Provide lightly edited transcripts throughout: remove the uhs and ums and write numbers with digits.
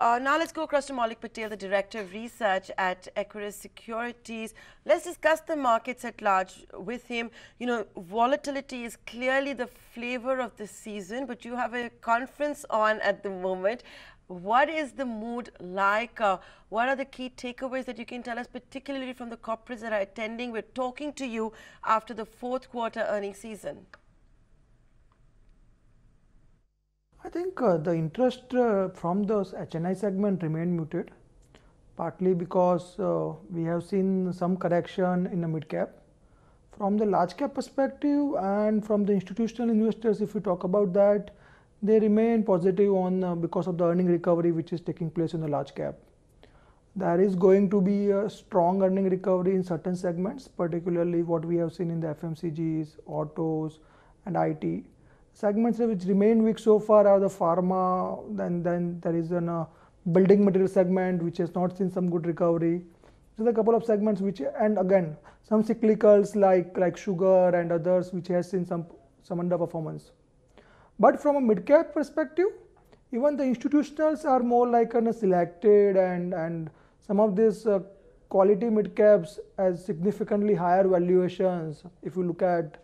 Now let's go across to Maulik Patel, the Director of Research at Equirus Securities. Let's discuss the markets at large with him. You know, volatility is clearly the flavor of the season, but you have a conference on at the moment. What is the mood like? What are the key takeaways that you can tell us, particularly from the corporates that are attending? We're talking to you after the fourth quarter earnings season. I think the interest from the HNI segment remained muted, partly because we have seen some correction in the mid cap. From the large cap perspective and from the institutional investors, if we talk about that, they remain positive on because of the earning recovery which is taking place in the large cap. There is going to be a strong earning recovery in certain segments, particularly what we have seen in the FMCGs, autos and IT. Segments which remain weak so far are the pharma, then there is a building material segment which has not seen some good recovery. There's a couple of segments which, and again, some cyclicals like sugar and others which has seen some underperformance. But from a mid-cap perspective, even the institutionals are more like selected, and some of these quality mid-caps has significantly higher valuations if you look at,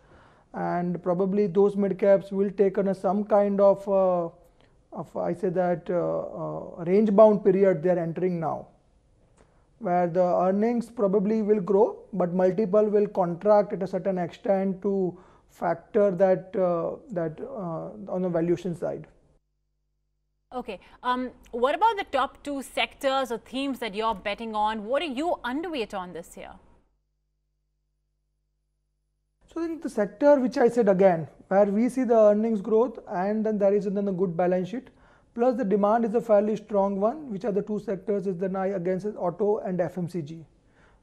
and probably those mid-caps will take on some kind of range-bound period they are entering now, where the earnings probably will grow, but multiple will contract at a certain extent to factor that on the valuation side. Okay. What about the top two sectors or themes that you're betting on? What are you underweight on this year? So I think the sector which I said again, where we see the earnings growth and then there is then a good balance sheet, plus the demand is a fairly strong one, which are the two sectors is then against auto and FMCG,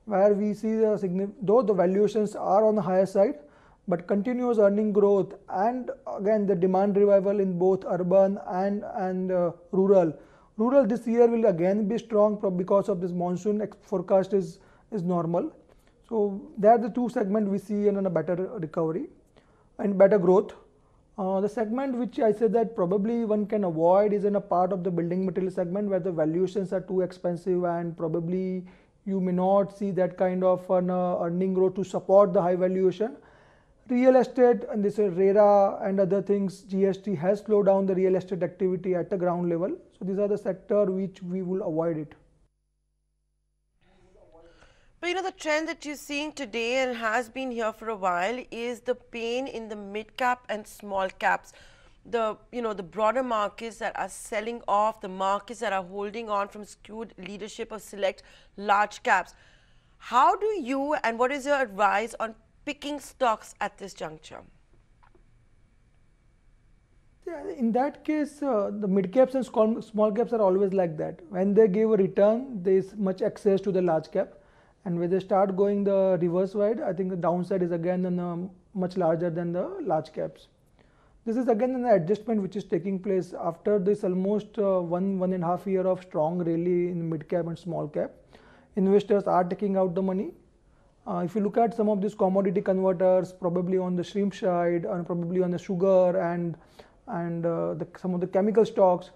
where we see though the valuations are on the higher side, but continuous earning growth and again the demand revival in both urban and rural. Rural this year will again be strong because of this monsoon forecast is normal. So they are the two segments we see in a better recovery and better growth. The segment which I said that probably one can avoid is in a part of the building material segment where the valuations are too expensive and probably you may not see that kind of an earning growth to support the high valuation. Real estate and this RERA and other things, GST has slowed down the real estate activity at the ground level. So these are the sector which we will avoid it. But you know, the trend that you're seeing today and has been here for a while is the pain in the mid cap and small caps. The broader markets that are selling off, the markets that are holding on from skewed leadership of select large caps. How do you and what is your advice on picking stocks at this juncture? Yeah, in that case, the mid caps and small caps are always like that. When they give a return, there is much access to the large cap. And when they start going the reverse side, I think the downside is again much larger than the large caps. This is again an adjustment which is taking place after this almost 1.5 year of strong rally in mid cap and small cap. Investors are taking out the money. If you look at some of these commodity converters, probably on the shrimp side and probably on the sugar and some of the chemical stocks,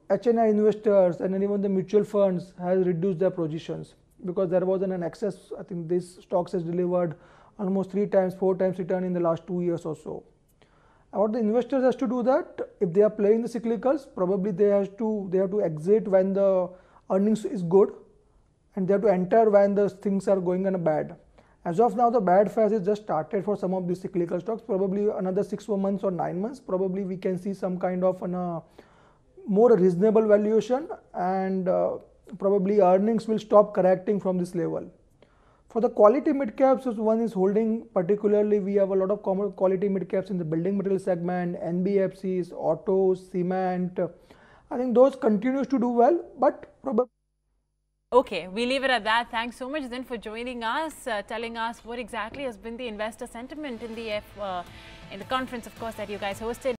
HNI investors and even the mutual funds has reduced their positions, because there was an excess. I think these stocks has delivered almost 3 times, 4 times return in the last 2 years or so. What the investors has to do that, if they are playing the cyclicals, probably they have to exit when the earnings is good, and they have to enter when the things are going on a bad. As of now, the bad phase is just started for some of these cyclical stocks. Probably another 6 months or 9 months, probably we can see some kind of more reasonable valuation, and probably earnings will stop correcting from this level. For the quality mid caps, one is holding, particularly we have a lot of quality mid caps in the building material segment, NBFCs, autos, cement. I think those continues to do well, but probably. Okay, we leave it at that. Thanks so much then for joining us, telling us what exactly has been the investor sentiment in the conference, of course, that you guys hosted.